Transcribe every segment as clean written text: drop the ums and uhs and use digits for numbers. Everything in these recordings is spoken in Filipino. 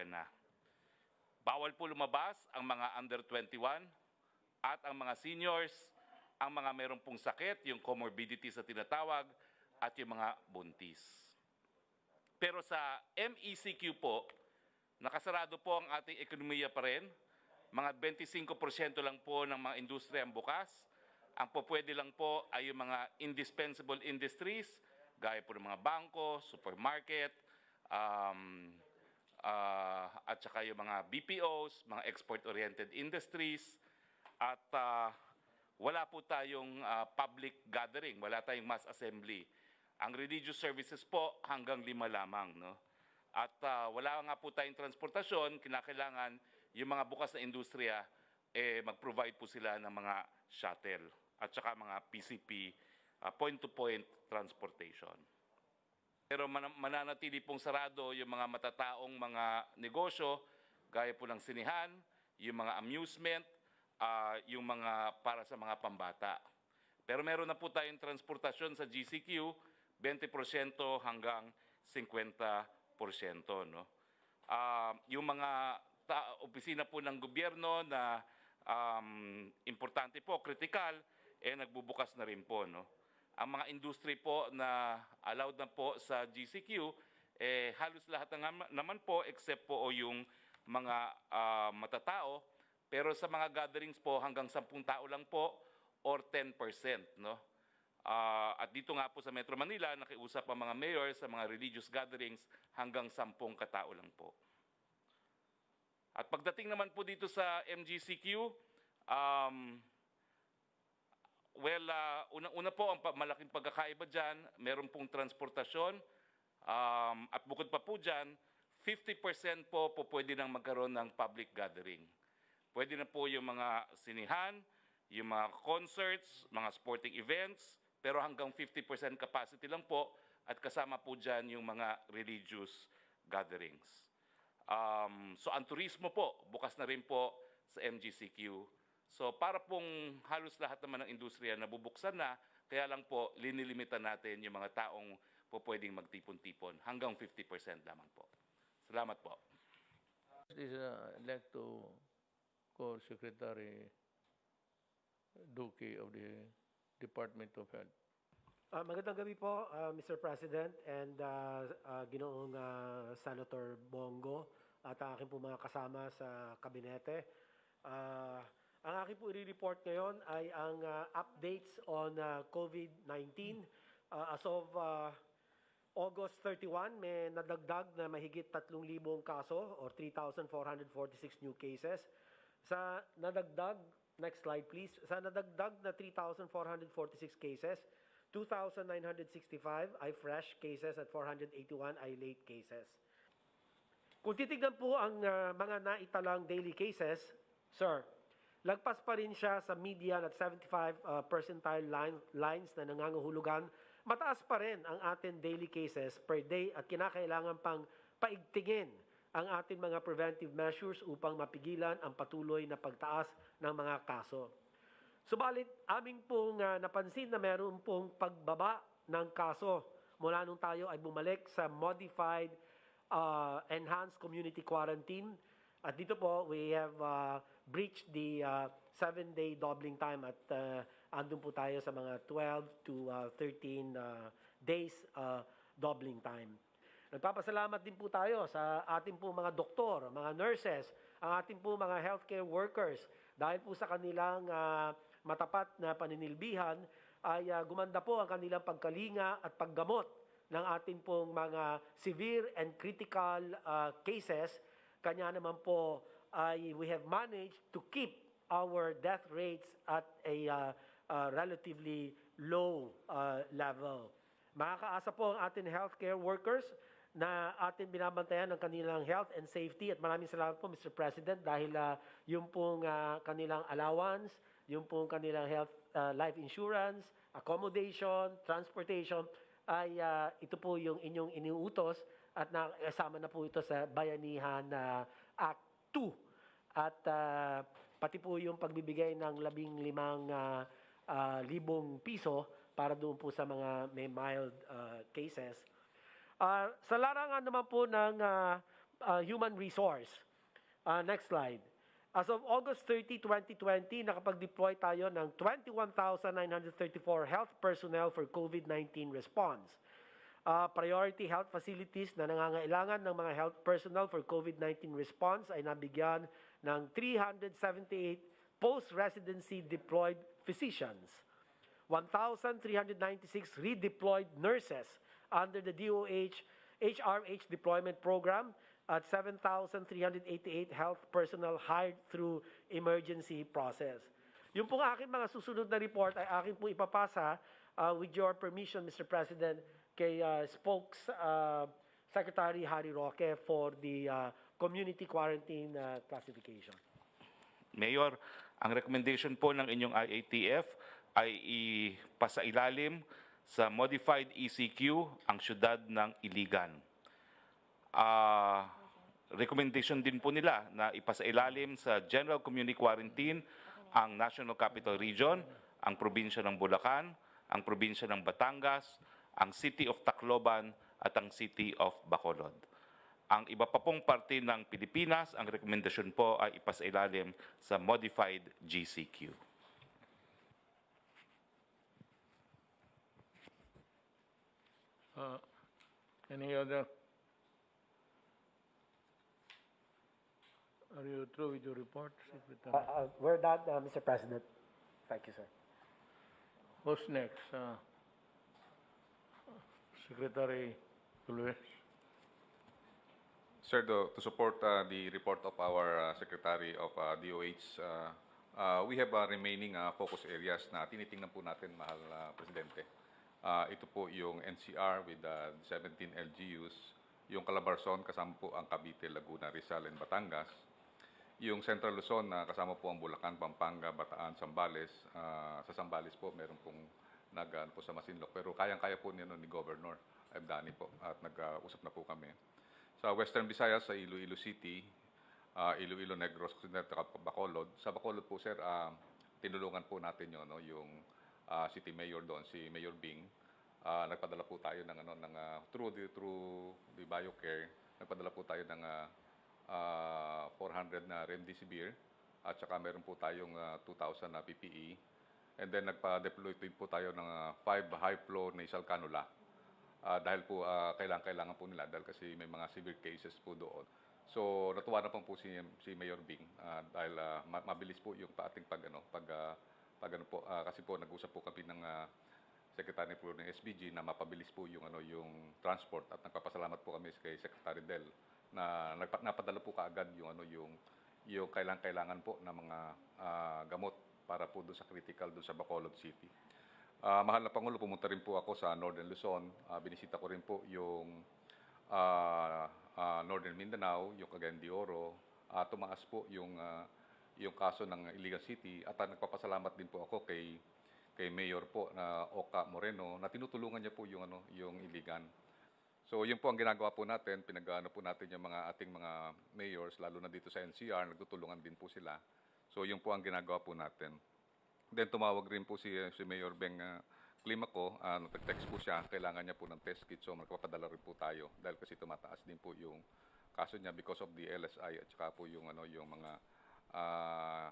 panawagan na. Bawal po lumabas ang mga under 21 at ang mga seniors, ang mga mayroong pong sakit, yung comorbidities na tinatawag, at yung mga buntis. Pero sa MECQ po, nakasarado po ang ating ekonomiya pa rin. Mga 25% lang po ng mga industriya ang bukas. Ang pupwede lang po ay yung mga indispensable industries, gaya po ng mga bangko, supermarket, at saka yung mga BPOs, mga export-oriented industries, at wala po tayong public gathering, wala tayong mass assembly. Ang religious services po hanggang 5 lamang. No? At wala nga po tayong transportasyon, kinakailangan yung mga bukas na industriya, mag-provide po sila ng mga shuttle at saka mga PCP, point-to-point transportation. Pero mananatili pong sarado yung mga matataong mga negosyo, gaya po ng sinihan, yung mga amusement, yung mga para sa mga pambata. Pero meron na po tayong transportasyon sa GCQ, 20% hanggang 50%. No? Yung mga opisina po ng gobyerno na importante po, critical, nagbubukas na rin po. No? Ang mga industry po na allowed na po sa GCQ, halos lahat naman po except po yung mga matatao. Pero sa mga gatherings po, hanggang 10 tao lang po or 10%. No? At dito nga po sa Metro Manila, nakiusap ang mga mayor sa mga religious gatherings hanggang 10 katao lang po. At pagdating naman po dito sa MGCQ, unang-una po ang malaking pagkakaiba dyan, meron pong transportasyon, at bukod pa po dyan, 50% po pwede nang magkaroon ng public gathering. Pwede na po yung mga sinihan, yung mga concerts, mga sporting events, pero hanggang 50% capacity lang po at kasama po dyan yung mga religious gatherings. So ang turismo po, bukas na rin po sa MGCQ. So para pong halos lahat naman ng industriya nabubuksan na, kaya lang po linilimitan natin yung mga taong po pwedeng magtipon-tipon hanggang 50% lamang po. Salamat po. I'd like to call Secretary Duque of the Department of Health. Magandang gabi po, Mr. President and Ginoong Senator Bongo at aking po mga kasama sa kabinete. Ang aking po i-report ngayon ay ang updates on COVID-19. As of August 31, may nadagdag na mahigit 3,000 kaso or 3,446 new cases. Sa nadagdag, next slide please, sa nadagdag na 3,446 cases, 2,965 ay fresh cases at 481 ay late cases. Kung titignan po ang mga naitalang daily cases, sir, lagpas pa rin siya sa median at 75 percentile lines na nangangahulugan. Mataas pa rin ang ating daily cases per day at kinakailangan pang paigtingin ang ating mga preventive measures upang mapigilan ang patuloy na pagtaas ng mga kaso. Subalit, aming pong napansin na meron pong pagbaba ng kaso mula nung tayo ay bumalik sa modified enhanced community quarantine. At dito po, we have breached the 7-day doubling time at andun po tayo sa mga 12 to 13 days doubling time. Nagpapasalamat din po tayo sa ating po mga doktor, mga nurses, ang ating po mga healthcare workers dahil po sa kanilang matapat na paninilbihan ay gumanda po ang kanilang pagkalinga at paggamot ng ating pong mga severe and critical cases. Kanya naman po ay we have managed to keep our death rates at a relatively low level. Makakaasa po ang ating healthcare workers na ating binabantayan ng kanilang health and safety at maraming salamat po Mr. President dahil yung pong kanilang allowance, yung pong kanilang health life insurance, accommodation, transportation ay ito po yung inyong iniutos at nakasama na po ito sa Bayanihan Act 2 at pati po yung pagbibigay ng 15,000 piso para doon po sa mga may mild cases. Sa larangan naman po ng human resource. Next slide. As of August 30, 2020, nakapag-deploy tayo ng 21,934 health personnel for COVID-19 response. Priority health facilities na nangangailangan ng mga health personnel for COVID-19 response ay nabigyan ng 378 post-residency deployed physicians, 1,396 redeployed nurses under the DOH HRH deployment program, at 7,388 health personnel hired through emergency process. Yung pong aking mga susunod na report ay aking pong ipapasa with your permission, Mr. President, kay Spokes Secretary Harry Roque for the community quarantine classification. Mayor, ang recommendation po ng inyong IATF ay ipasailalim sa modified ECQ ang syudad ng Iligan. Recommendation din po nila na ipasailalim sa General Community Quarantine ang National Capital Region, ang probinsya ng Bulacan, ang probinsya ng Batangas, ang City of Tacloban at ang City of Bacolod. Ang iba pa pong parte ng Pilipinas, ang rekomendasyon po ay ipasailalim sa modified GCQ. Any other? Are you through with your report, Secretary? We're done, Mr. President. Thank you, sir. Who's next? Secretary Tulves. Sir, to support the report of our Secretary of DOH, we have remaining focus areas na tinitingnan po natin, mahal Presidente. Ito po yung NCR with 17 LGUs, yung Calabarzon kasama po ang Cavite, Laguna, Rizal, and Batangas, yung Central Luzon kasama po ang Bulacan, Pampanga, Bataan, Zambales. Sa Zambales po meron pong po sa Masinloc, pero kayang-kaya po ni Governor Abdani po at nag-usap na po kami. Sa Western Visayas, sa Iloilo City, Iloilo, Negros, Bacolod. Sa Bacolod po, sir, tinulungan po natin yun, yung City Mayor doon, si Mayor Bing. Nagpadala po tayo ng through the BioCare, nagpadala po tayo ng 400 na remdesivir at saka meron po tayong 2,000 na PPE. And then nagpa-deploy din po tayo ng 5 high-flow nasal cannula. Dahil po kailangan po nila dahil kasi may mga severe cases po doon. So natuwa na po si Mayor Bing dahil mabilis po yung ating kasi po nag-usap po kami ng Secretary po ng SBG na mapabilis po yung yung transport at nagpapasalamat po kami kay Secretary Del na napadala po kaagad yung kailangan po na mga gamot para po doon sa critical doon sa Bacolod City. Mahal na Pangulo, pumunta rin po ako sa Northern Luzon. Binisita ko rin po yung Northern Mindanao, yung Cagayan de Oro. Tumaas po yung kaso ng Iligan City at nagpapasalamat din po ako kay Mayor po na Oka Moreno na tinutulungan niya po yung Iligan. So yun po ang ginagawa po natin, pinag-ano po natin yung ating mga mayors, lalo na dito sa NCR, nagtutulungan din po sila. So yun po ang ginagawa po natin. Then tumawag rin po si Mayor Beng Climaco, nag-text po siya, kailangan niya po ng test kit, so magpapadala rin po tayo dahil kasi tumataas din po yung kaso niya because of the LSI at saka po yung mga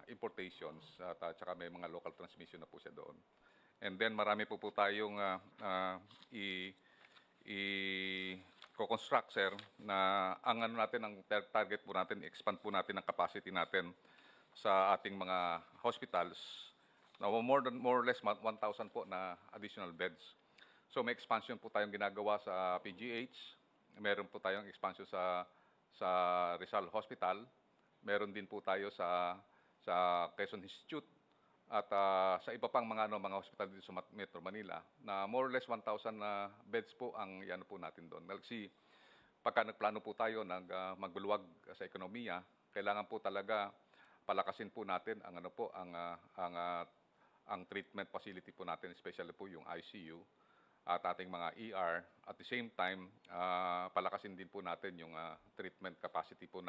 importations at saka may mga local transmission na po siya doon. And then marami po tayong i-construct, sir, na ang target po natin, expand po natin ang capacity natin sa ating mga hospitals na more or less 1,000 po na additional beds. So may expansion po tayong ginagawa sa PGH, meron po tayong expansion sa Rizal Hospital, meron din po tayo sa Quezon Institute at sa iba pang mga hospital dito sa Metro Manila na more or less 1,000 na beds po ang yan po natin doon. Kasi pagka nagplano po tayo magbuluwag sa ekonomiya, kailangan po talaga palakasin po natin ang treatment facility po natin, especially po yung ICU at ating mga ER. At the same time, palakasin din po natin yung treatment capacity po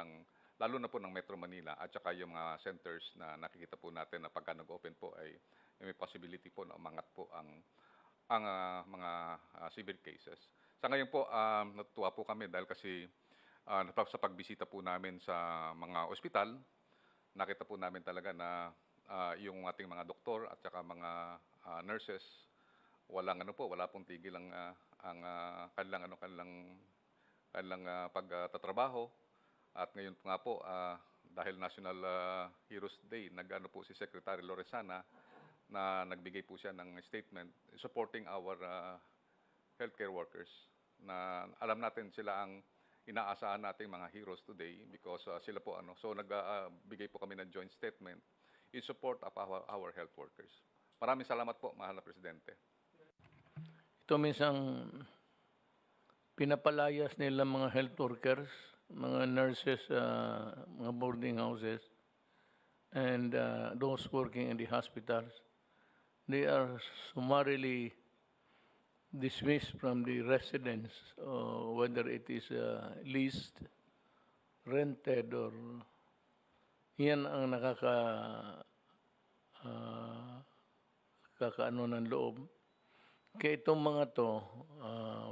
lalo na po ng Metro Manila at saka yung mga centers na nakikita po natin na pagka nag-open po ay may possibility po na umangat po ang mga severe cases. Sa ngayon po, natutuwa po kami dahil kasi Sa pagbisita po namin sa mga ospital, nakita po namin talaga na yung ating mga doktor at saka mga nurses, wala pong tigil ang kanilang pagtatrabaho. At ngayon po nga po, dahil National Heroes Day, nag-ano po si Secretary Lorenzana na nagbigay po siya ng statement supporting our healthcare workers, na alam natin sila ang inaasahan nating mga heroes today because sila po so nagbigay po kami ng joint statement in support of our health workers. Maraming salamat po, mahal na Presidente. Ito minsang pinapalayas nila mga health workers, mga nurses, mga boarding houses, and those working in the hospitals. They are summarily dismissed from the residence, whether it is leased, rented, or yan ang kakaano ng loob. Kaya itong mga to,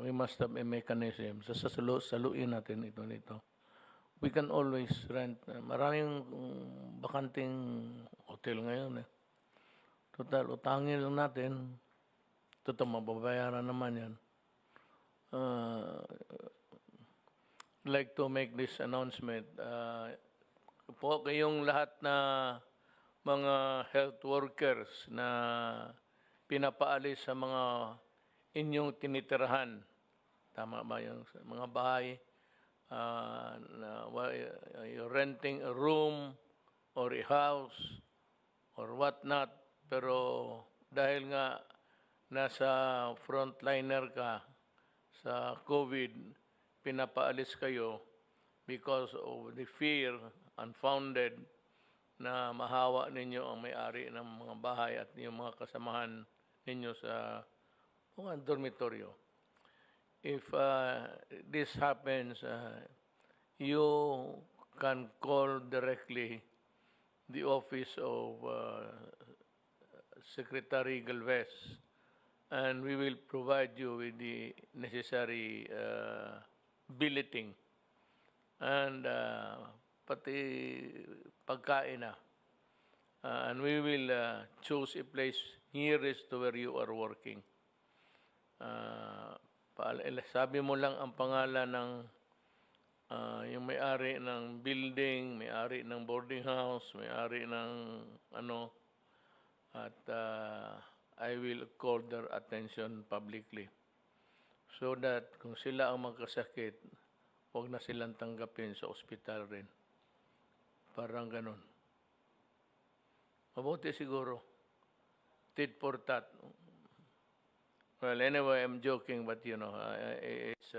we must have a mechanism. Saluin natin ito nito. We can always rent. Maraming bakanting hotel ngayon. Total, utangin lang natin. Total, mababayaran naman yan. Like to make this announcement. Po kayong lahat na mga health workers na pinapaalis sa mga inyong tinitirahan. Tama ba yung mga bahay? You're renting a room or a house or whatnot. Pero dahil nga nasa frontliner ka sa COVID, pinapaalis kayo because of the fear, unfounded, na mahawa ninyo ang may-ari ng mga bahay at yung mga kasamahan ninyo sa mga dormitoryo. If this happens, you can call directly the office of Secretary Galvez, and we will provide you with the necessary billeting and pati pagkain na. And we will choose a place nearest to where you are working. Sabi mo lang ang pangalan ng yung may-ari ng building, may-ari ng boarding house, may-ari ng at I will call their attention publicly so that kung sila ang magkasakit, huwag na silang tanggapin sa ospital rin. Parang ganun. Mabuti siguro. Tit for tat. Well, anyway, I'm joking, but it's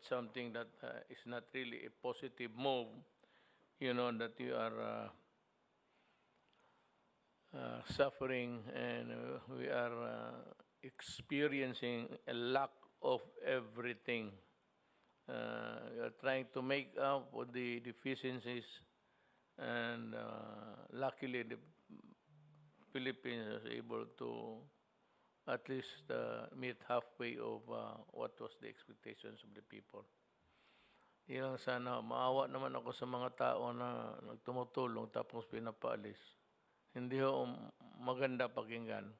something that is not really a positive move, that you are suffering, and we are experiencing a lack of everything. We are trying to make up for the deficiencies, and luckily the Philippines was able to at least meet halfway of what was the expectations of the people. Yan sana, maawa naman ako sa mga tao na nagtumutulong tapos pinapaalis. Hindi ho maganda pakinggan.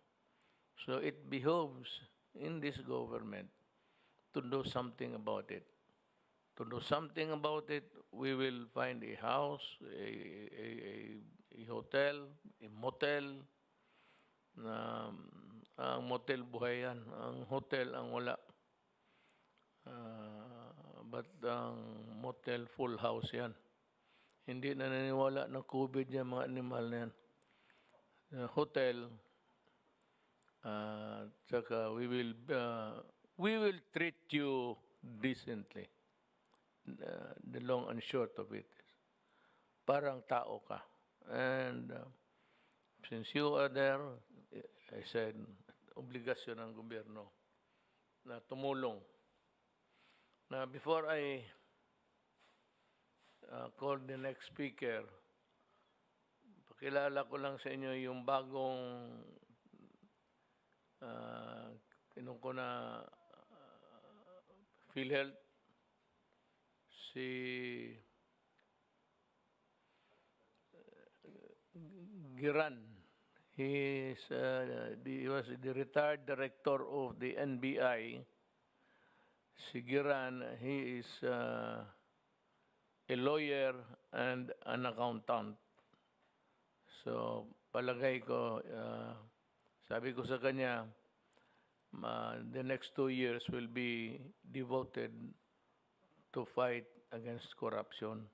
So it behoves in this government to do something about it. To do something about it, we will find a house, a hotel, a motel. Ang motel buhay yan. Ang hotel ang wala. But ang motel full house yan. Hindi na naniniwala ng COVID yan, mga animal na yan. Hotel, tsaka we will treat you decently. The long and short of it is, parang tao ka. And since you are there, I said, obligasyon ng gobyerno na tumulong. Now, before I call the next speaker, pakilala ko lang sa inyo yung bagong PhilHealth, si Giran. He was the retired director of the NBI. Si Giran, he is a lawyer and an accountant. So, palagay ko, sabi ko sa kanya, the next 2 years will be devoted to fight against corruption.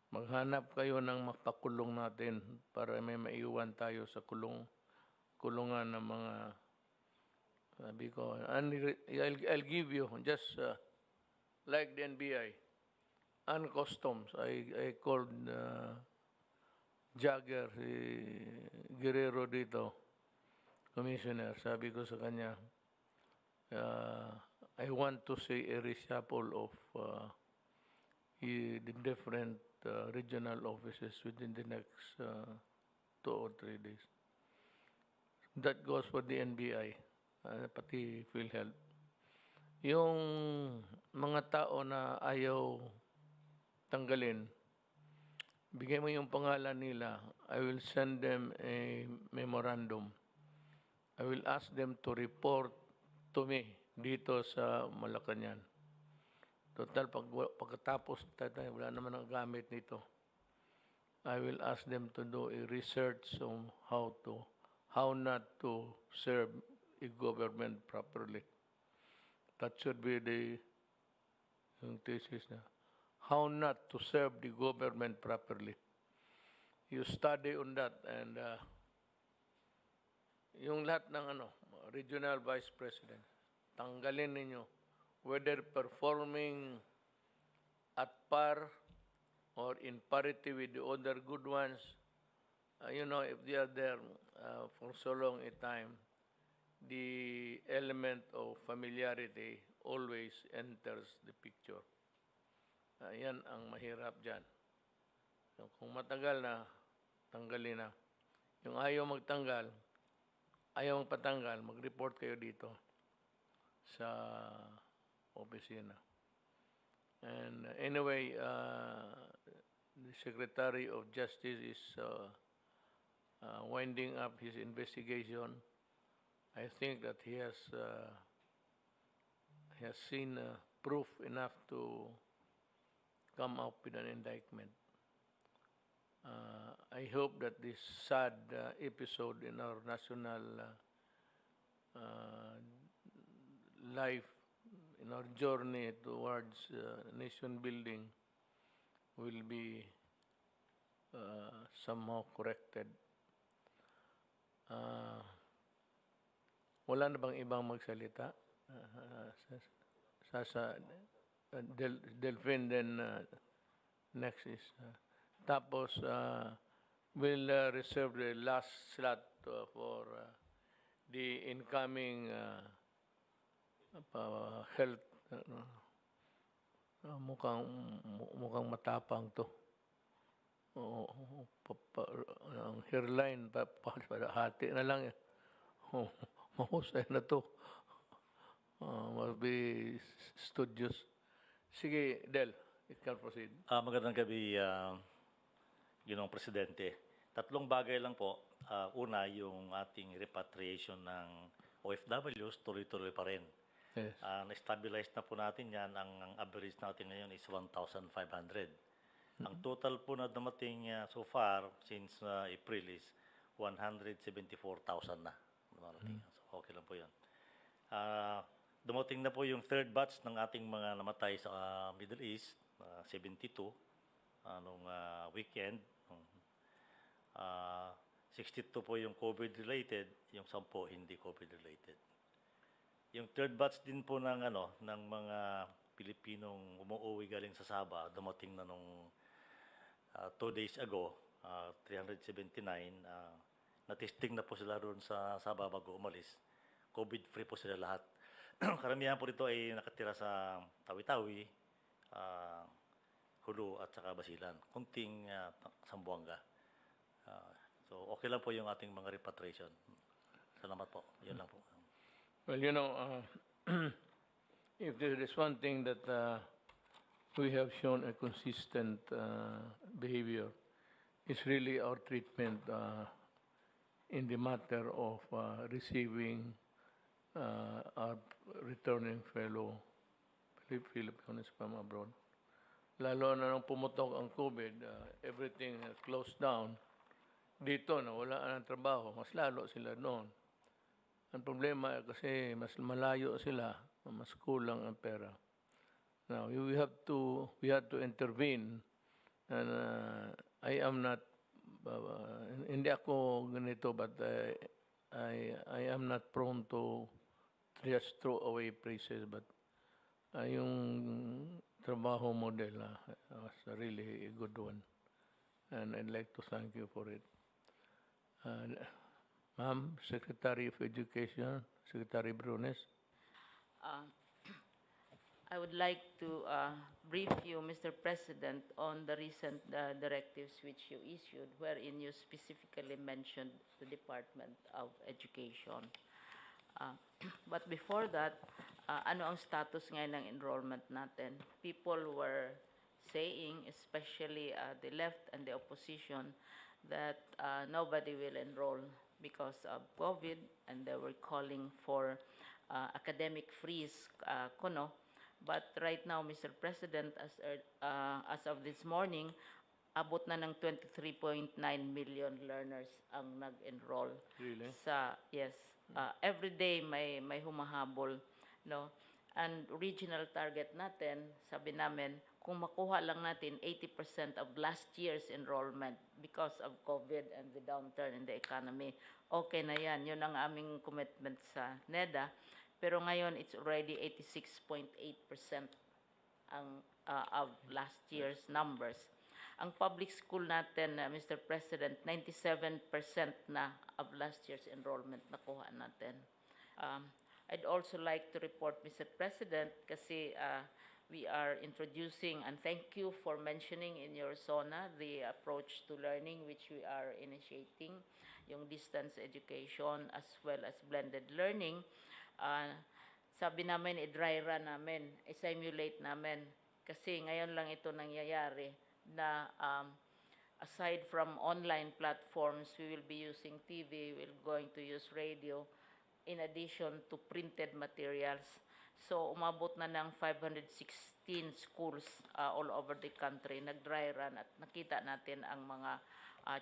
Maghanap kayo ng makakulong natin para may maiwan tayo sa kulungan ng mga, sabi ko, I'll give you just like the NBI and customs. I called Jagger, si Guerrero dito, commissioner. Sabi ko sa kanya, I want to see a reshuffle of the different regional offices within the next 2 or 3 days. That goes for the NBI, pati PhilHealth. Yung mga tao na ayaw tanggalin, bigay mo yung pangalan nila. I will send them a memorandum. I will ask them to report to me dito sa Malacanang. Total, pagkatapos wala naman ang gamit nito. I will ask them to do a research on how not to serve a government properly. That should be yung thesis na. How not to serve the government properly. You study on that, and yung lahat ng regional vice president, tanggalin ninyo, whether performing at par or in parity with the other good ones. If they are there for so long a time, the element of familiarity always enters the picture. Yan ang mahirap dyan. So, kung matagal na, tanggalin na. Yung ayaw magtanggal, ayaw magpatanggal, mag-report kayo dito sa opisina. And anyway, the Secretary of Justice is winding up his investigation. I think that he has seen proof enough to come up with an indictment. I hope that this sad episode in our national life, in our journey towards nation building, will be somehow corrected. Wala na bang ibang magsalita? Delphine, then next is tapos we'll reserve the last slot for the incoming health. Mukhang matapang to. Ang hairline hati na lang. Mahusay na to. Must be studious. Sige, Del, you can proceed. Magandang gabi, Ginoong Presidente. 3 bagay lang po. Una, yung ating repatriation ng OFWs, tuloy-tuloy pa rin. Yes. Na-stabilize na po natin yan. Ang average natin ngayon is 1,500. Ang total po na dumating so far since April is 174,000 na. So, okay lang po yan. Dumating na po yung 3rd batch ng ating mga namatay sa Middle East, 72, nung weekend. 62 po yung COVID-related, yung 10 hindi COVID-related. Yung 3rd batch din po ng mga Pilipinong umuwi galing sa Sabah, dumating na nung 2 days ago, 379. Na-testing na po sila doon sa Sabah bago umalis. COVID-free po sila lahat. Karamihan po dito ay nakatira sa Tawi-Tawi, Hulu at saka Basilan. Kunting Sambuanga. So okay lang po yung ating mga repatriation. Salamat po. Yun lang po. Well, if there is one thing that we have shown a consistent behavior. It's really our treatment in the matter of receiving our returning fellow Filipinos from abroad. Lalo na nung pumutok ang COVID, everything closed down. Dito, nawala ng trabaho, mas lalo sila noon. Ang problema kasi mas malayo sila, mas kulang ang pera. Now, we had to intervene, and I am not, hindi ako ganito, but I am not prone to just throw away praises, but yung trabaho model was really a good one, and I'd like to thank you for it. Ma'am, Secretary of Education, Secretary Brunes. I would like to brief you, Mr. President, on the recent directives which you issued, wherein you specifically mentioned the Department of Education. But before that, ano ang status ngayon ng enrollment natin? People were saying, especially the left and the opposition, that nobody will enroll because of COVID, and they were calling for academic freeze, kuno. But right now, Mr. President, as of this morning, abot na ng 23.9 million learners ang nag-enroll. Really? Yes. Every day may humahabol, no? And regional target natin, sabi namin, kung makuha lang natin 80% of last year's enrollment because of COVID and the downturn in the economy, okay na yan. Yun ang aming commitment sa NEDA. Pero ngayon, it's already 86.8% ang of last year's numbers. Ang public school natin, Mr. President, 97% na of last year's enrollment nakuha natin. I'd also like to report, Mr. President, kasi we are introducing, and thank you for mentioning in your SONA, the approach to learning which we are initiating, yung distance education as well as blended learning. Sabi namin, i-dry run namin, i-simulate namin, kasi ngayon lang ito nangyayari na aside from online platforms, we will be using TV, we're going to use radio, in addition to printed materials. So, umabot na ng 516 schools all over the country, nag-dry run, at nakita natin ang mga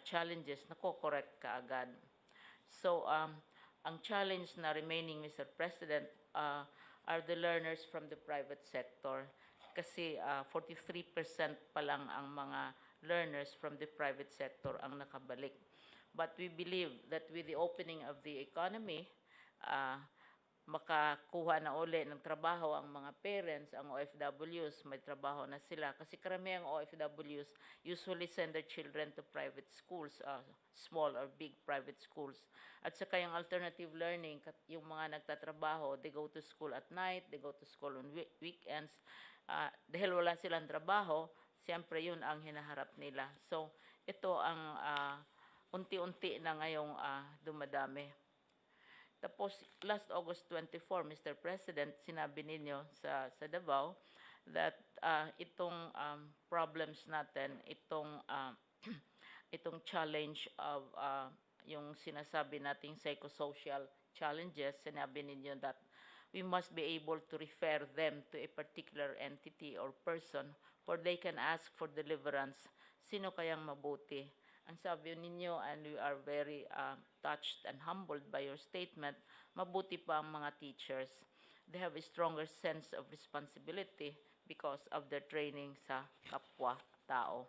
challenges na ko-correct kaagad. So, ang challenge na remaining, Mr. President, are the learners from the private sector. Kasi 43% pa lang ang mga learners from the private sector ang nakabalik. But we believe that with the opening of the economy, makakuha na uli ng trabaho ang mga parents, ang OFWs, may trabaho na sila. Kasi karamihang OFWs usually send their children to private schools, small or big private schools. At saka yung alternative learning, yung mga nagtatrabaho, they go to school at night, they go to school on weekends. Dahil wala silang trabaho, siyempre yun ang hinaharap nila. So, ito ang unti-unti na ngayong dumadami. Tapos, last August 24, Mr. President, sinabi ninyo sa Davao that itong problems natin, itong challenge of yung sinasabi nating psychosocial challenges, sinabi ninyo that we must be able to refer them to a particular entity or person where they can ask for deliverance. Sino kayang mabuti? Ang sabi ninyo, and we are very touched and humbled by your statement, mabuti pa ang mga teachers. They have a stronger sense of responsibility because of their training sa kapwa-tao.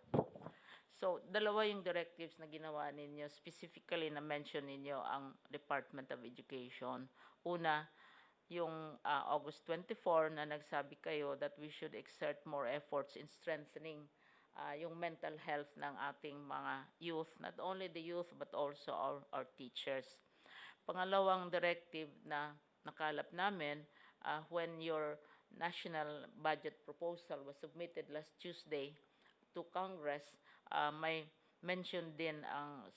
So, dalawa yung directives na ginawa ninyo, specifically na mention ninyo ang Department of Education. Una, yung August 24 na nagsabi kayo that we should exert more efforts in strengthening yung mental health ng ating mga youth, not only the youth but also our teachers. Pangalawang directive na nakalap namin, when your national budget proposal was submitted last Tuesday to Congress, may mention din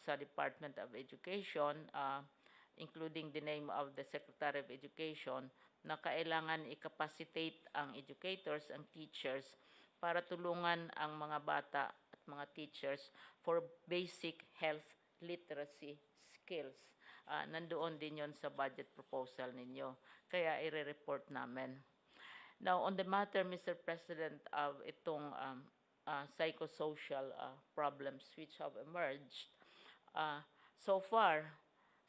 sa Department of Education, including the name of the Secretary of Education, na kailangan i-capacitate ang educators, ang teachers, para tulungan ang mga bata at mga teachers for basic health literacy skills. Nandoon din yon sa budget proposal ninyo. Kaya i-report namin. Now, on the matter, Mr. President, of itong psychosocial problems which have emerged, so far,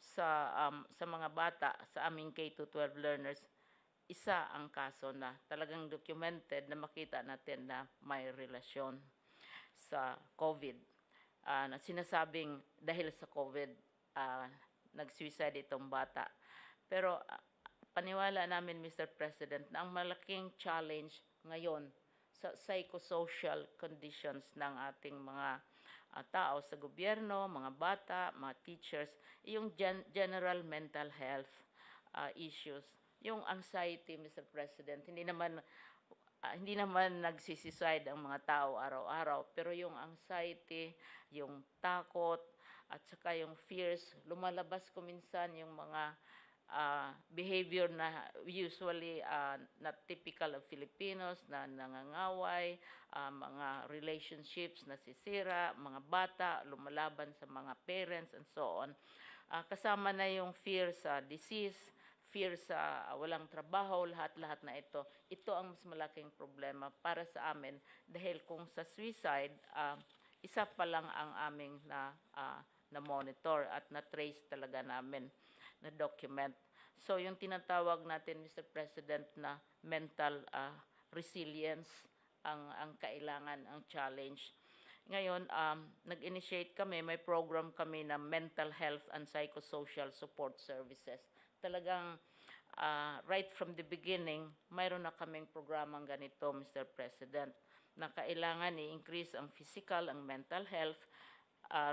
sa mga bata, sa aming K-12 learners, isa ang kaso na talagang documented na makita natin na may relasyon sa COVID. Na sinasabing dahil sa COVID, nag-suicide itong bata. Pero paniwala namin, Mr. President, na ang malaking challenge ngayon sa psychosocial conditions ng ating mga tao sa gobyerno, mga bata, mga teachers, yung general mental health issues. Yung anxiety, Mr. President, hindi naman nagsisisuicide ang mga tao araw-araw, pero yung anxiety, yung takot, at saka yung fears, lumalabas ko minsan yung mga behavior na usually not typical of Filipinos, na nangangaway, mga relationships na sisira, mga bata, lumalaban sa mga parents, and so on. Kasama na yung fear sa disease, fear sa walang trabaho, lahat-lahat na ito. Ito ang mas malaking problema para sa amin dahil kung sa suicide, isa pa lang ang aming na-monitor at na-trace talaga namin, na-document. So yung tinatawag natin, Mr. President, na mental resilience ang kailangan, ang challenge. Ngayon, nag-initiate kami, may program kami na mental health and psychosocial support services. Talagang right from the beginning, mayroon na kaming programang ganito, Mr. President, na kailangan i-increase ang physical, ang mental health,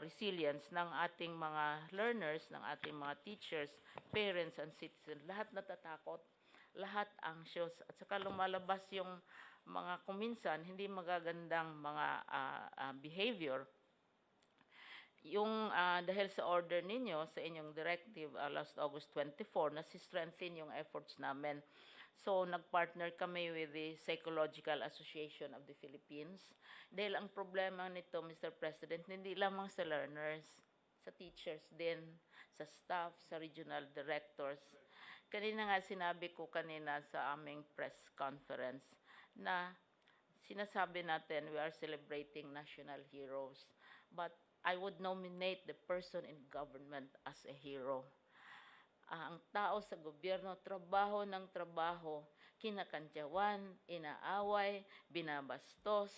resilience ng ating mga learners, ng ating mga teachers, parents, and citizens. Lahat natatakot, lahat anxious, at saka lumalabas yung mga kuminsan hindi magagandang mga behavior. Yung dahil sa order ninyo, sa inyong directive last August 24, nasi-strengthen yung efforts namin. So, nag-partner kami with the Psychological Association of the Philippines. Dahil ang problema nito, Mr. President, hindi lamang sa learners, sa teachers din, sa staff, sa regional directors. Kanina nga sinabi ko kanina sa aming press conference na sinasabi natin we are celebrating national heroes. But I would nominate the person in government as a hero. Ang tao sa gobyerno, trabaho ng trabaho, kinakantyawan, inaaway, binabastos,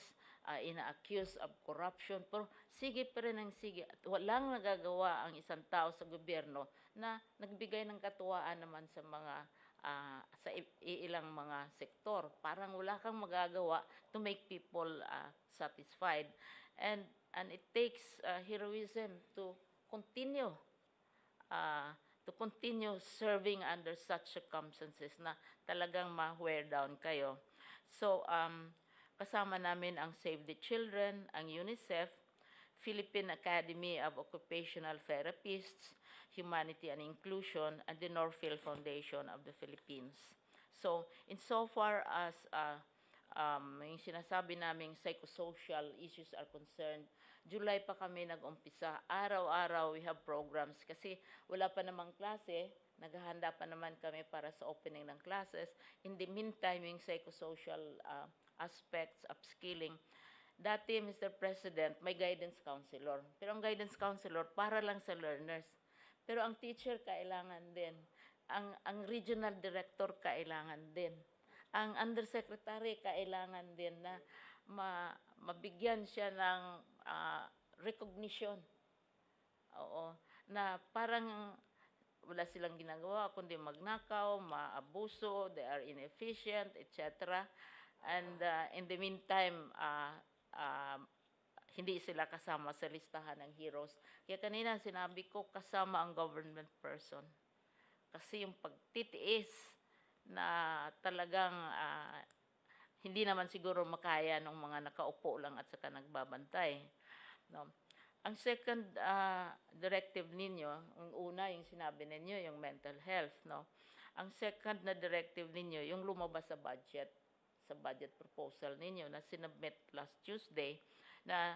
ina-accuse of corruption, pero sige pa rin ang sige. At walang nagagawa ang isang tao sa gobyerno na nagbigay ng katuwaan naman sa mga sa ilang mga sektor. Parang wala kang magagawa to make people satisfied. And it takes heroism to continue serving under such circumstances na talagang ma-wear down kayo. So, kasama namin ang Save the Children, ang UNICEF, Philippine Academy of Occupational Therapists, Humanity and Inclusion, and the Northfield Foundation of the Philippines. So, insofar as yung sinasabi naming psychosocial issues are concerned, July pa kami nag-umpisa. Araw-araw we have programs kasi wala pa namang klase, naghahanda pa naman kami para sa opening ng classes. In the meantime, yung psychosocial aspects, upskilling. Dati, Mr. President, may guidance counselor. Pero ang guidance counselor para lang sa learners. Pero ang teacher kailangan din. Ang regional director kailangan din. Ang undersecretary kailangan din na mabigyan siya ng recognition. Oo, na parang wala silang ginagawa kundi magnakaw, maabuso, they are inefficient, etc. And in the meantime, hindi sila kasama sa listahan ng heroes. Kaya kanina sinabi ko kasama ang government person. Kasi yung pagtitiis na talagang hindi naman siguro makaya ng mga nakaupo lang at saka nagbabantay. No? Ang second directive ninyo, ang una yung sinabi ninyo, yung mental health. No? Ang second na directive ninyo, yung lumabas sa budget sa budget proposal ninyo na sinubmit last Tuesday na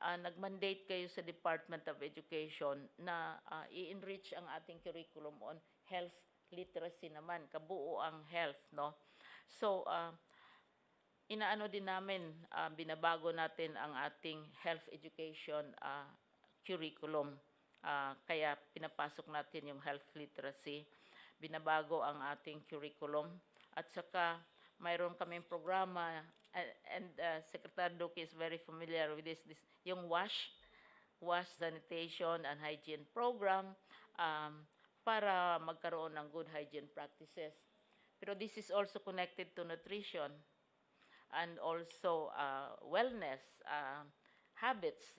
nag-mandate kayo sa Department of Education na i-enrich ang ating curriculum on health literacy naman, kabuo ang health, no? So, inaano din namin, binabago natin ang ating health education curriculum. Kaya pinapasok natin yung health literacy. Binabago ang ating curriculum. At saka, mayroon kaming programa, and Secretary Duque is very familiar with this yung WASH Sanitation and Hygiene Program, para magkaroon ng good hygiene practices. Pero this is also connected to nutrition and also wellness habits.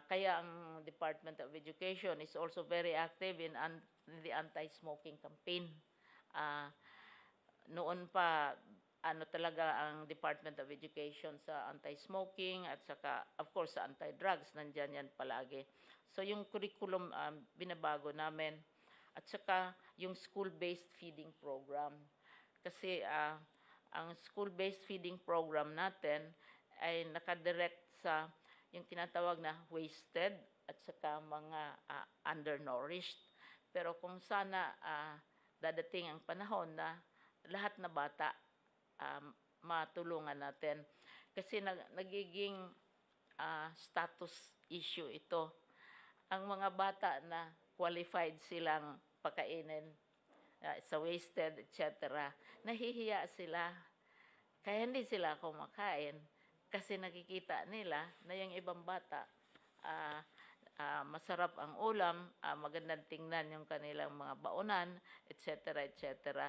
Kaya ang Department of Education is also very active in the anti-smoking campaign. Noon pa, talaga ang Department of Education sa anti-smoking at saka, of course, sa anti-drugs, nandyan yan palagi. So yung curriculum, binabago namin. At saka yung school-based feeding program. Kasi ang school-based feeding program natin ay nakadirect sa yung tinatawag na wasted at saka mga undernourished. Pero kung sana dadating ang panahon na lahat na bata matulungan natin. Kasi nagiging status issue ito. Ang mga bata na qualified silang pakainin sa wasted, etc., nahihiya sila. Kaya hindi sila kumakain kasi nakikita nila na yung ibang bata masarap ang ulam, magandang tingnan yung kanilang mga baonan, etc., etc.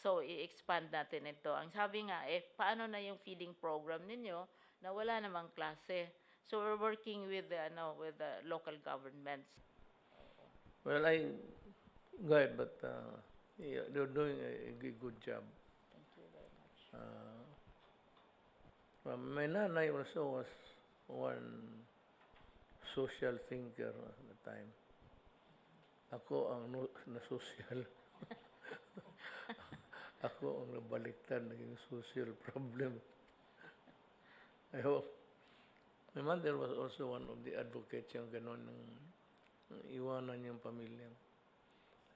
So, i-expand natin ito. Ang sabi nga, paano na yung feeding program ninyo na wala namang klase? So, we're working with the local governments. Well, go ahead, but they're doing a good job. Thank you very much. My nanay also was one social thinker at the time. Ako ang na-social. Ako ang nabaliktad, naging social problem. I hope. My mother was also one of the advocates yung gano'n ng iwanan yung pamilya.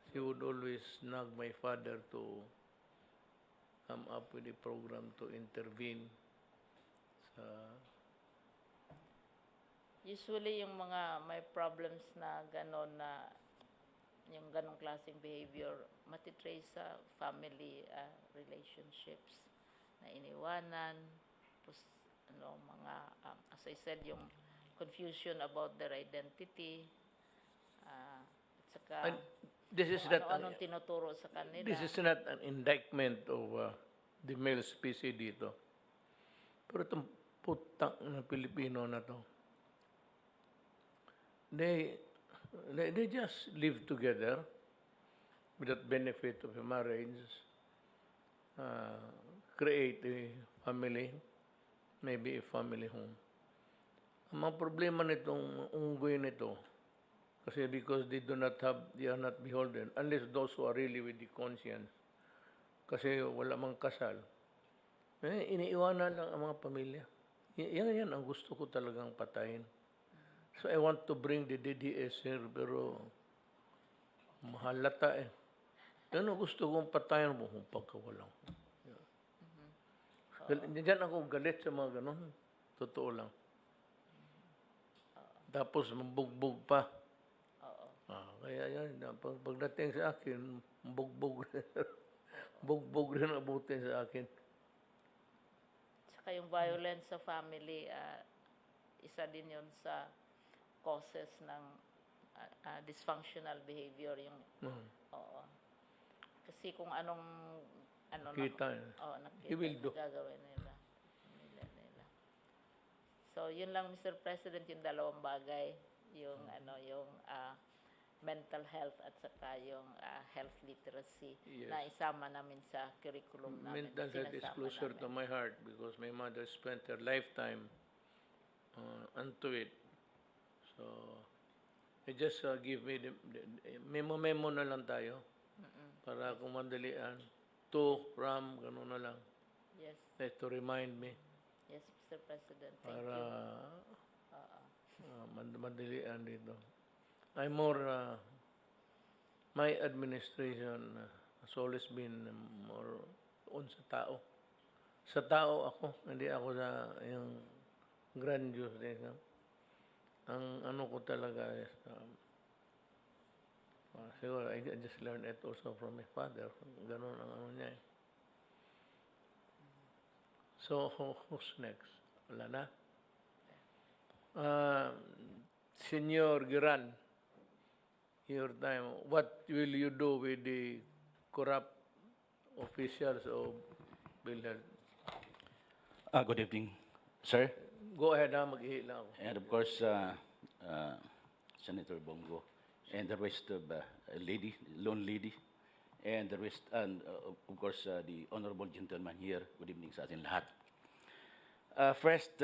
She would always nag my father to come up with a program to intervene sa Usually, yung mga may problems na gano'n na yung ganong klaseng behavior, matitrace sa family relationships na iniwanan, tapos mga, as I said, yung confusion about their identity, at saka this is not ano-anong tinuturo sa kanila. this is not an indictment of the male species dito. Pero itong putang na Pilipino na to, they just live together without benefit of a marriage, create a family, maybe a family home. Ang mga problema nitong unggoy nito, kasi because they are not beholden, unless those who are really with the conscience, kasi wala mang kasal, iniiwanan lang ang mga pamilya. Yan ang gusto ko talagang patayin. So I want to bring the DDS here, pero mahalata eh. Yan ang gusto kong patayin mo kung pagkawalang. Diyan ako galit sa mga ganun. Totoo lang. Tapos mabugbog pa. Kaya yan, pagdating sa akin, bugbog rin abutin sa akin. Saka yung violence sa family, isa din yun sa causes ng dysfunctional behavior. Yung, oo. Kasi kung anong Kita. He will do. gagawin nila. So, yun lang, Mr. President, yung dalawang bagay, yung yung mental health at saka yung health literacy na isama namin sa curriculum namin. Mental health is closer to my heart because my mother spent her lifetime onto it. So, just give me the memo na lang tayo para kung mandalian. To, from, gano'n na lang. Yes, like to remind me yes, Mr. President. Thank para you. madalian dito. I'm more, my administration has always been more on sa tao. Sa tao ako, hindi ako sa yung grandiose din. No? Ang ano ko talaga is, siguro, I just learned it also from my father. Ganun ang ano niya eh. So, who's next? Wala na? Senyor Giran, your time. What will you do with the corrupt officials of PhilHealth? Good evening, sir. Go ahead ha, mag-ihi lang ako. And of course, Senator Bongo, and the rest of lady, lone lady, and the rest, and of course, the honorable gentleman here. Good evening sa atin lahat. First,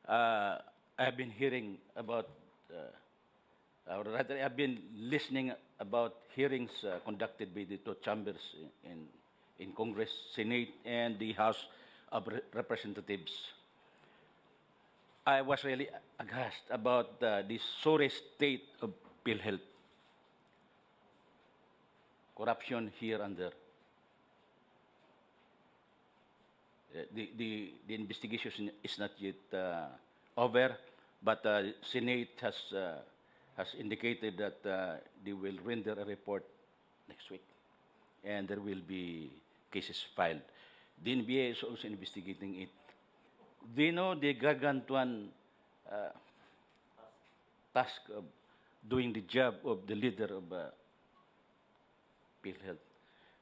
I've been hearing about, or rather, I've been listening about hearings conducted by the two chambers in Congress, Senate, and the House of Representatives. I was really aghast about the sorry state of PhilHealth. Corruption here and there. The investigation is not yet over, but Senate has indicated that they will render a report next week, and there will be cases filed. The NBA is also investigating it. They know the gargantuan task of doing the job of the leader of PhilHealth.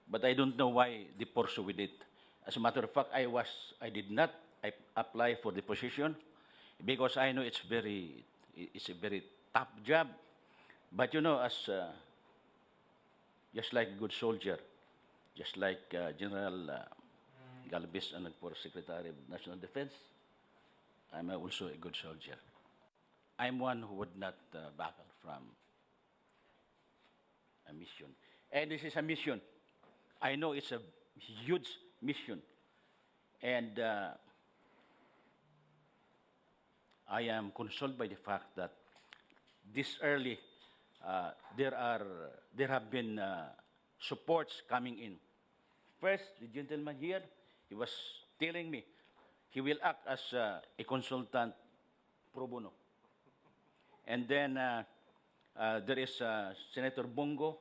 But I don't know why they pursue with it. As a matter of fact, I did not apply for the position because I know it's a very tough job. But you know, as just like a good soldier, just like General Galvez and for Secretary of National Defense, I'm also a good soldier. I'm one who would not back out from a mission. And this is a mission. I know it's a huge mission. And I am consoled by the fact that this early, there have been supports coming in. First, the gentleman here, he was telling me he will act as a consultant pro bono. And then there is Senator Bongo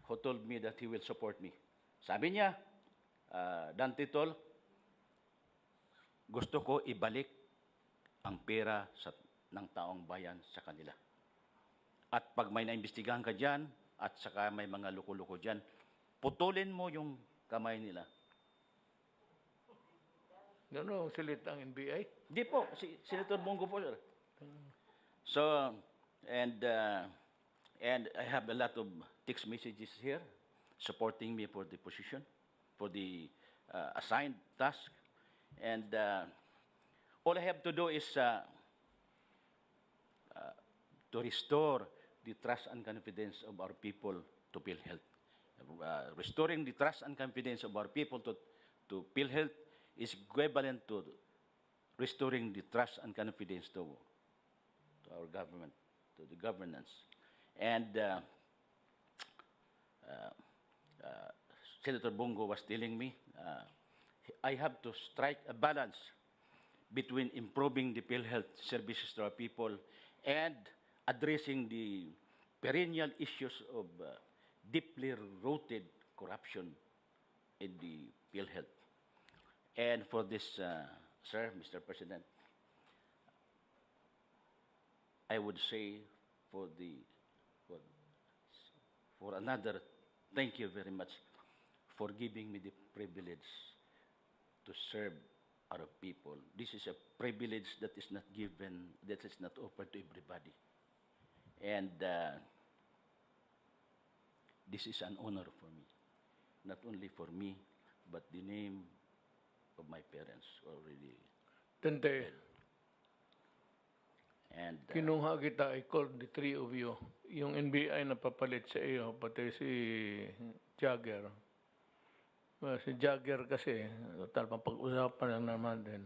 who told me that he will support me. Sabi niya, Dante Tol, gusto ko ibalik ang pera ng taong bayan sa kanila. At pag may naimbestigahan ka dyan, at saka may mga luko-luko dyan, putulin mo yung kamay nila. Gano'n ang salita ang NBI? Di po, si Senator Bongo po, sir. So, and I have a lot of text messages here supporting me for the position, for the assigned task. And all I have to do is to restore the trust and confidence of our people to PhilHealth. Restoring the trust and confidence of our people to PhilHealth is equivalent to restoring the trust and confidence to our government, to the governance. And Senator Bongo was telling me, I have to strike a balance between improving the PhilHealth services to our people and addressing the perennial issues of deeply rooted corruption in the PhilHealth. And for this, sir, Mr. President, I would say for another, thank you very much for giving me the privilege to serve our people. This is a privilege that is not given, that is not offered to everybody. And this is an honor for me. Not only for me, but the name of my parents already. Tante, And kinuha kita, I called the three of you. Yung NBI na papalit sa iyo, pati si Jagger. Well, si Jagger kasi, total pag-usapan lang naman din.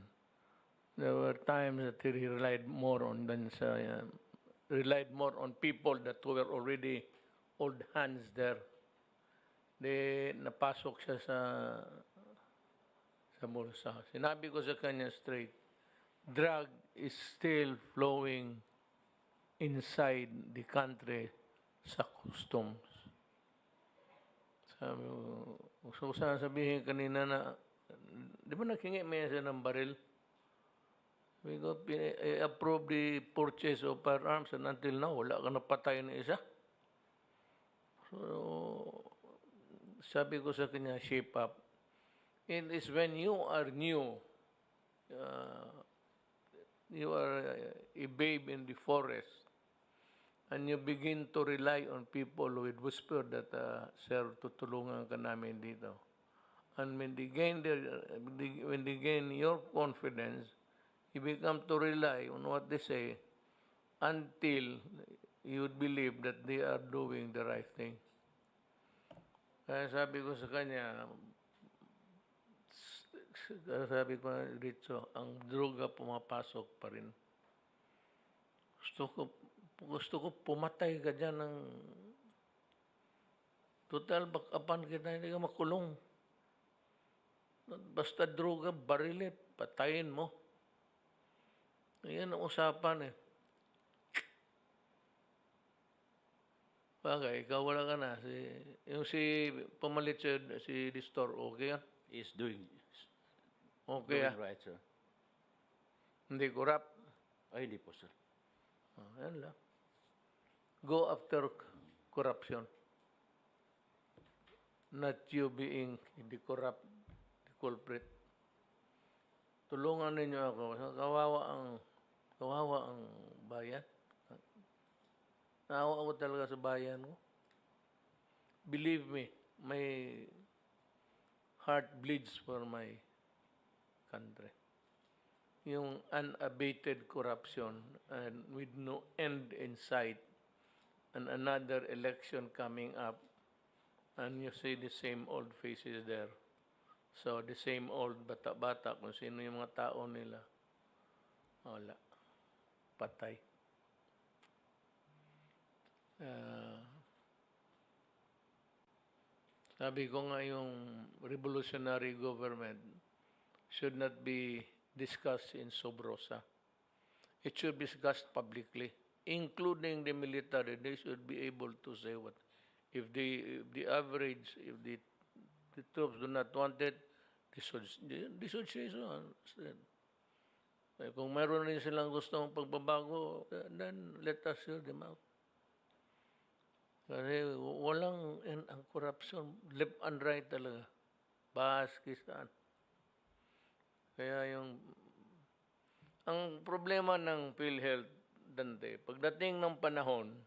There were times that he relied more on people that were already old hands there. Napasok siya sa bulsa. Sinabi ko sa kanya straight, drug is still flowing inside the country sa customs. Sabi ko, gusto ko sana sabihin kanina na, di ba naghingi may siya ng baril? Sabi ko, approve the purchase of firearms and until now, wala ka napatay na isa. So, sabi ko sa kanya, shape up. It is when you are new, you are a babe in the forest, and you begin to rely on people with whisper that, sir, tutulungan ka namin dito. And when they gain your confidence, you become to rely on what they say until you believe that they are doing the right thing. Kaya sabi ko sa kanya, Ritso, ang droga pumapasok pa rin. Gusto ko pumatay ka dyan ng total bakapan kita, hindi ka makulong. Basta droga, barilit, patayin mo. Ayan ang usapan eh. Bagay, ikaw wala ka na. Yung si pamalit si Distor, okay yan? Is doing Okay right, sir. Hindi corrupt. Ay, hindi po, sir. Yan lang. Go after corruption. Not you being the corrupt, the culprit. Tulungan ninyo ako. Kawawa ang bayan. Naawa ako talaga sa bayan ko. Believe me, my heart bleeds for my country. Yung unabated corruption and with no end in sight, and another election coming up, and you see the same old faces there. So, the same old bata-bata, kung sino yung mga tao nila, wala. Patay. Sabi ko nga yung revolutionary government should not be discussed in sub rosa. It should be discussed publicly, including the military. They should be able to say what if the troops do not want it, they should say so. Kung meron rin silang gustong pagbabago, then let us hear them out. Kasi walang ang corruption, left and right talaga. Bahas kisaan. Kaya ang problema ng PhilHealth, Dante, pagdating ng panahon,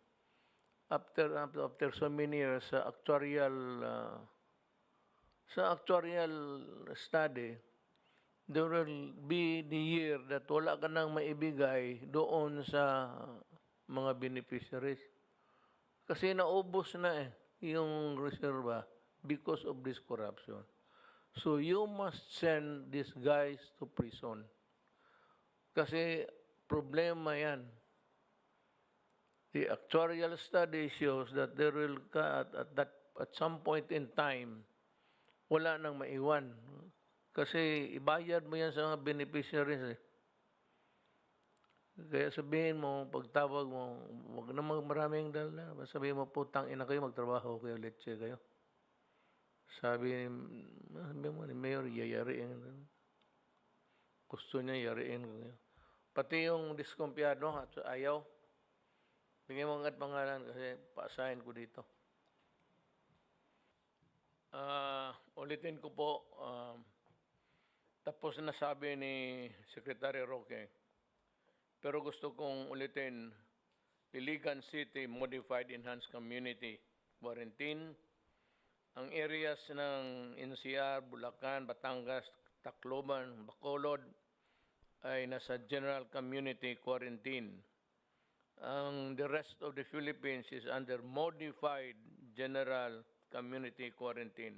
after so many years sa actuarial study, there will be the year that wala ka nang maibigay doon sa mga beneficiaries. Kasi naubos na yung reserva because of this corruption. So you must send these guys to prison. Kasi problema yan. The actuarial study shows that there will at some point in time, wala nang maiwan. Kasi ibayad mo yan sa mga beneficiaries. Kaya sabihin mo, pagtawag mo, huwag na maraming dala. Sabihin mo, putang ina kayo, magtrabaho kayo, letse kayo. Sabi mo ni Mayor, yayariin. Gusto niya, yariin ko kayo. Pati yung diskumpiyado, ayaw. Bigyan mo nga't pangalan kasi pa-assign ko dito. Ulitin ko po, tapos na sabi ni Secretary Roque, pero gusto kong ulitin, Iligan City Modified Enhanced Community Quarantine, ang areas ng NCR, Bulacan, Batangas, Tacloban, Bacolod ay nasa General Community Quarantine. The rest of the Philippines is under Modified General Community Quarantine.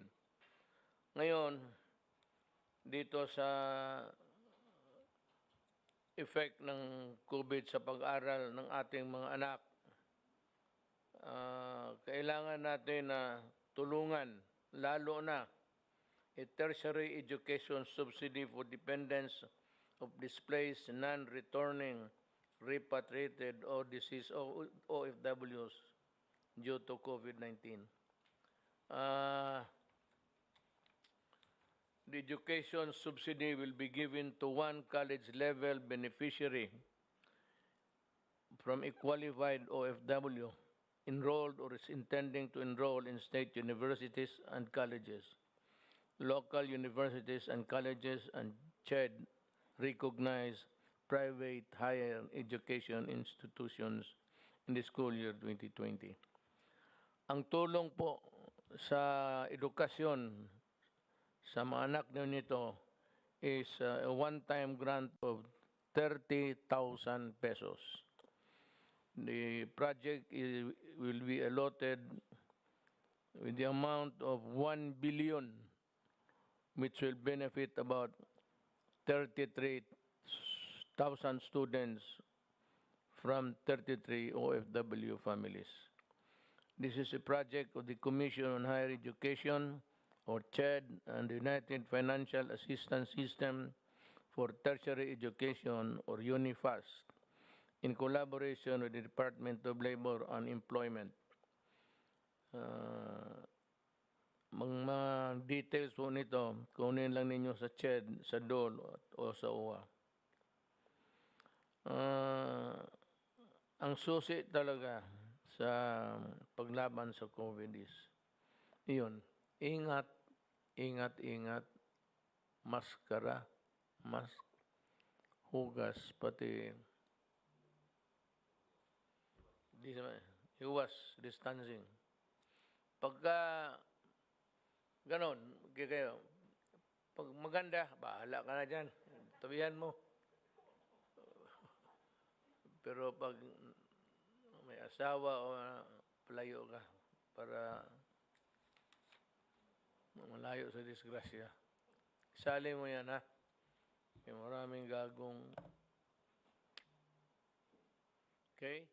Ngayon, dito sa effect ng COVID sa pag-aral ng ating mga anak, kailangan natin na tulungan, lalo na a tertiary education subsidy for dependents of displaced, non-returning, repatriated, or deceased OFWs due to COVID-19. The education subsidy will be given to one college-level beneficiary from a qualified OFW enrolled or is intending to enroll in state universities and colleges, local universities and colleges, and CHED recognized private higher education institutions in the school year 2020. Ang tulong po sa edukasyon sa mga anak nito is a one-time grant of 30,000 pesos. The project will be allotted with the amount of 1 billion, which will benefit about 33,000 students from 33 OFW families. This is a project of the Commission on Higher Education, or CHED, and the United Financial Assistance System for Tertiary Education, or UNIFAST, in collaboration with the Department of Labor and Employment. Mga details po nito, kunin lang ninyo sa CHED, sa DOL, o sa OWA. Ang susi talaga sa paglaban sa COVID is, iyon, ingat, maskara, hugas, pati iwas, distancing. Pagka ganon, kayo, pag maganda, bahala ka na dyan, tabihan mo. Pero pag may asawa o palayo ka para malayo sa disgrasya, isali mo yan, ha? May maraming gagong. Okay?